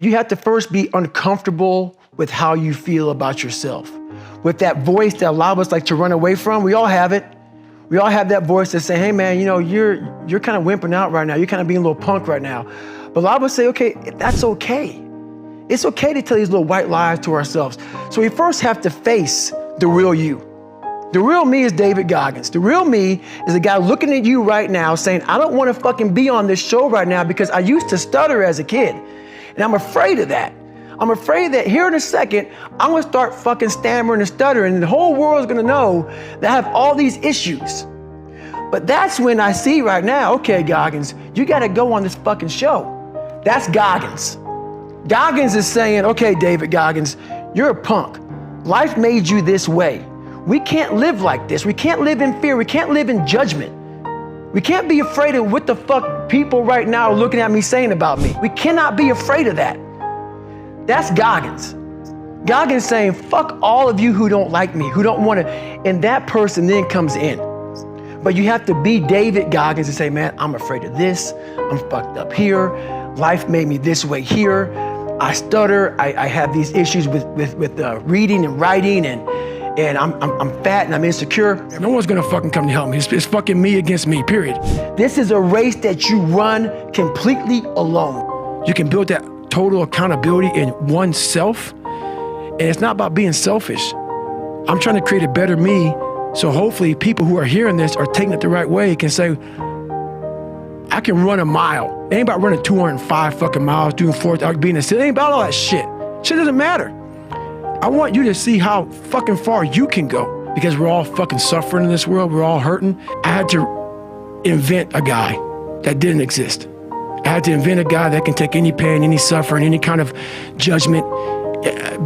You have to first be uncomfortable with how you feel about yourself. With that voice that a lot of us like to run away from, we all have it. We all have that voice that say, hey man, you're kind of wimping out right now. You're kind of being a little punk right now. But a lot of us say, okay, that's okay. It's okay to tell these little white lies to ourselves. So we first have to face the real you. The real me is David Goggins. The real me is a guy looking at you right now saying, I don't want to fucking be on this show right now because I used to stutter as a kid. And I'm afraid of that. I'm afraid that here in a second, I'm gonna start fucking stammering and stuttering and the whole world's gonna know that I have all these issues. But that's when I see right now, okay, Goggins, you gotta go on this fucking show. That's Goggins. Goggins is saying, okay, David Goggins, you're a punk. Life made you this way. We can't live like this. We can't live in fear. We can't live in judgment. We can't be afraid of what the fuck people right now are looking at me saying about me. We cannot be afraid of that. That's Goggins. Goggins saying, fuck all of you who don't like me, who don't want to, and that person then comes in. But you have to be David Goggins and say, man, I'm afraid of this. I'm fucked up here. Life made me this way here. I stutter. I have these issues with reading and writing, and I'm fat and I'm insecure. No one's gonna fucking come to help me. It's fucking me against me, period. This is a race that you run completely alone. You can build that total accountability in oneself, and it's not about being selfish. I'm trying to create a better me, so hopefully people who are hearing this are taking it the right way can say, I can run a mile. It ain't about running 205 fucking miles, doing 4,000, being a city. It ain't about all that shit. Shit doesn't matter. I want you to see how fucking far you can go, because we're all fucking suffering in this world. We're all hurting. I had to invent a guy that didn't exist. I had to invent a guy that can take any pain, any suffering, any kind of judgment,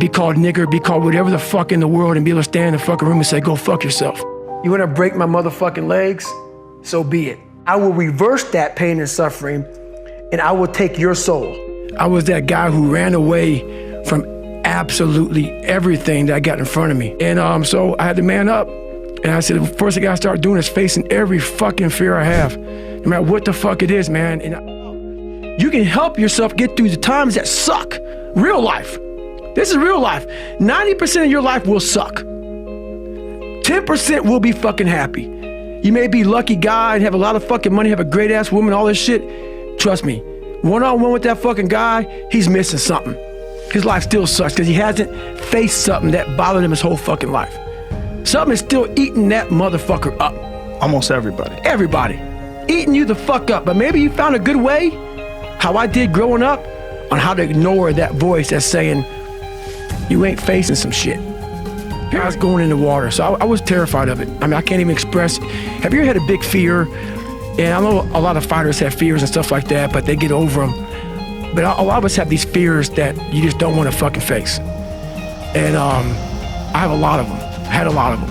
be called nigger, be called whatever the fuck in the world, and be able to stand in the fucking room and say, go fuck yourself. You wanna break my motherfucking legs? So be it. I will reverse that pain and suffering, and I will take your soul. I was that guy who ran away from absolutely everything that I got in front of me. And so I had to man up. And I said, the first thing I gotta start doing is facing every fucking fear I have, no matter what the fuck it is, man. And you can help yourself get through the times that suck. Real life. This is real life. 90% of your life will suck. 10% will be fucking happy. You may be a lucky guy and have a lot of fucking money, have a great ass woman, all this shit. Trust me, one-on-one with that fucking guy, he's missing something. His life still sucks because he hasn't faced something that bothered him his whole fucking life. Something is still eating that motherfucker up. Almost everybody. Everybody. Eating you the fuck up. But maybe you found a good way, how I did growing up, on how to ignore that voice that's saying, you ain't facing some shit. I was going in the water, so I was terrified of it. I mean, I can't even express. Have you ever had a big fear? And I know a lot of fighters have fears and stuff like that, but they get over them. But a lot of us have these fears that you just don't want to fucking face. And I have a lot of them. I had a lot of them.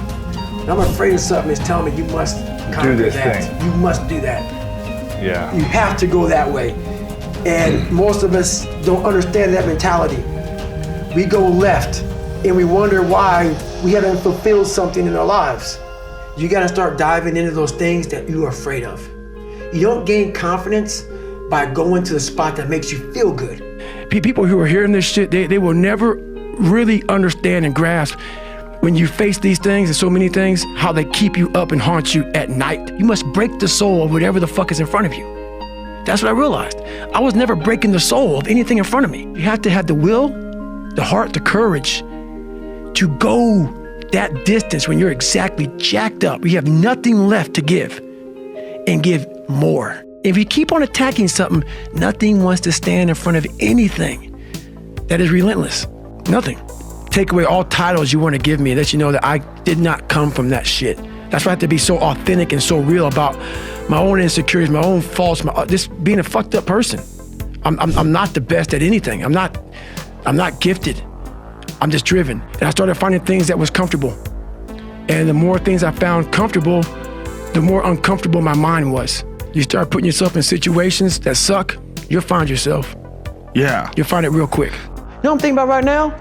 And I'm afraid of something that's telling me you must do this that. thing. You must do that. Yeah. You have to go that way. And most of us don't understand that mentality. We go left and we wonder why we haven't fulfilled something in our lives. You gotta start diving into those things that you are afraid of. You don't gain confidence by going to the spot that makes you feel good. People who are hearing this shit, they will never really understand and grasp when you face these things and so many things, how they keep you up and haunt you at night. You must break the soul of whatever the fuck is in front of you. That's what I realized. I was never breaking the soul of anything in front of me. You have to have the will, the heart, the courage to go that distance when you're exactly jacked up. You have nothing left to give, and give more. If you keep on attacking something, nothing wants to stand in front of anything that is relentless. Nothing. Take away all titles you want to give me, that you know that I did not come from that shit. That's why I have to be so authentic and so real about my own insecurities, my own faults, just being a fucked up person. I'm not the best at anything. I'm not gifted. I'm just driven. And I started finding things that was comfortable. And the more things I found comfortable, the more uncomfortable my mind was. You start putting yourself in situations that suck, you'll find yourself. Yeah. You'll find it real quick. You know what I'm thinking about right now?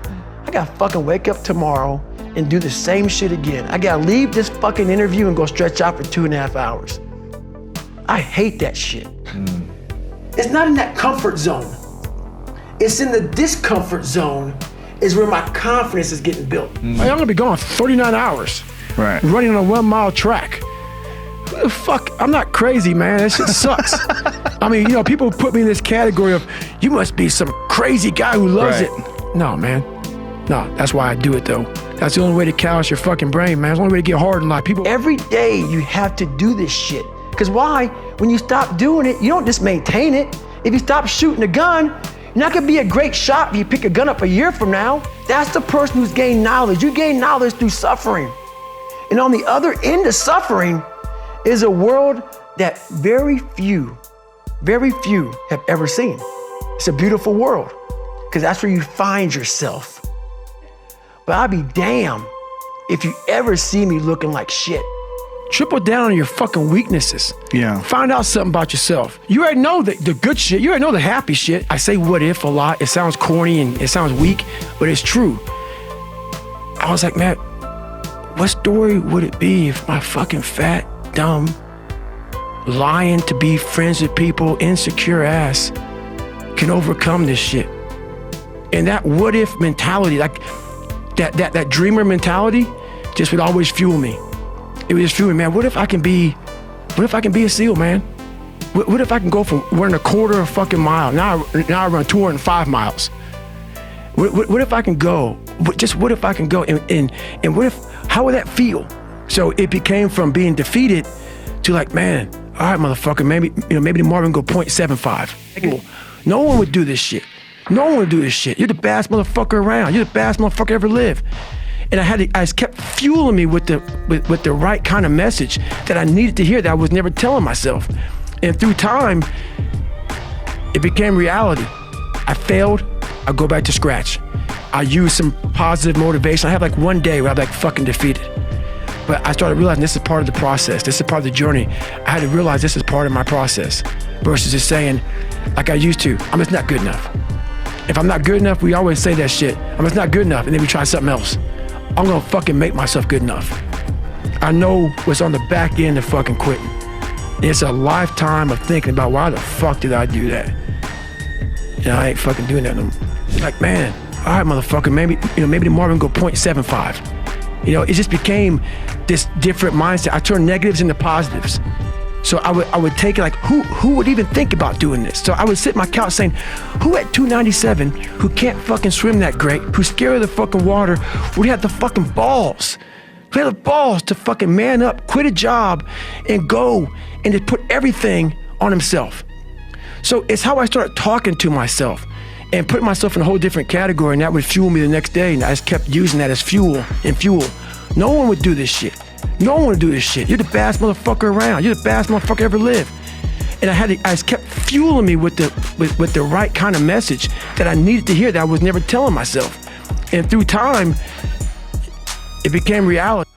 I gotta fucking wake up tomorrow and do the same shit again. I gotta leave this fucking interview and go stretch out for 2.5 hours. I hate that shit. It's not in that comfort zone. It's in the discomfort zone is where my confidence is getting built. Like, I'm gonna be gone 39 hours Right. running on a 1 mile track. Who the fuck? I'm not crazy, man. That shit sucks. I mean, you know, people put me in this category of, you must be some crazy guy who loves Right. it. No, man. No, that's why I do it though. That's the only way to callous your fucking brain, man. It's the only way to get hard in life. People. Every day you have to do this shit. Because why? When you stop doing it, you don't just maintain it. If you stop shooting a gun, you're not gonna be a great shot if you pick a gun up a year from now. That's the person who's gained knowledge. You gain knowledge through suffering. And on the other end of suffering is a world that very few have ever seen. It's a beautiful world, because that's where you find yourself. But I'll be damned if you ever see me looking like shit. Triple down on your fucking weaknesses. Yeah. Find out something about yourself. You already know the good shit. You already know the happy shit. I say what if a lot. It sounds corny and it sounds weak, but it's true. I was like, man, what story would it be if my fucking fat, dumb, lying to be friends with people, insecure ass can overcome this shit? And that what if mentality, like that dreamer mentality, just would always fuel me. It was just fueling, man. What if I can be a SEAL, man? What if I can go from running a quarter of a fucking mile, now I run 205 miles. What if I can go? What if I can go? And what if, how would that feel? So it became from being defeated to like, man, all right, motherfucker, maybe tomorrow we can go 0.75. No one would do this shit. No one would do this shit. You're the baddest motherfucker around. You're the baddest motherfucker ever lived. And I just kept fueling me with the right kind of message that I needed to hear that I was never telling myself. And through time, it became reality. I failed, I go back to scratch. I use some positive motivation. I have like one day where I'm like fucking defeated. But I started realizing this is part of the process. This is part of the journey. I had to realize this is part of my process versus just saying, like I used to, I'm just not good enough. If I'm not good enough, we always say that shit. I'm just not good enough, and then we try something else. I'm gonna fucking make myself good enough. I know what's on the back end of fucking quitting. It's a lifetime of thinking about why the fuck did I do that? And I ain't fucking doing that no more. Like, man, all right, motherfucker, maybe tomorrow we can go 0.75. You know, it just became this different mindset. I turned negatives into positives. So I would take it like, who would even think about doing this? So I would sit on my couch saying, who at 297, who can't fucking swim that great, who's scared of the fucking water, would have the fucking balls? Who had the balls to fucking man up, quit a job, and go and just put everything on himself? So it's how I started talking to myself and putting myself in a whole different category, and that would fuel me the next day, and I just kept using that as fuel. No one would do this shit. No one would do this shit. You're the baddest motherfucker around. You're the baddest motherfucker ever lived. And I just kept fueling me with the right kind of message that I needed to hear that I was never telling myself. And through time, it became reality.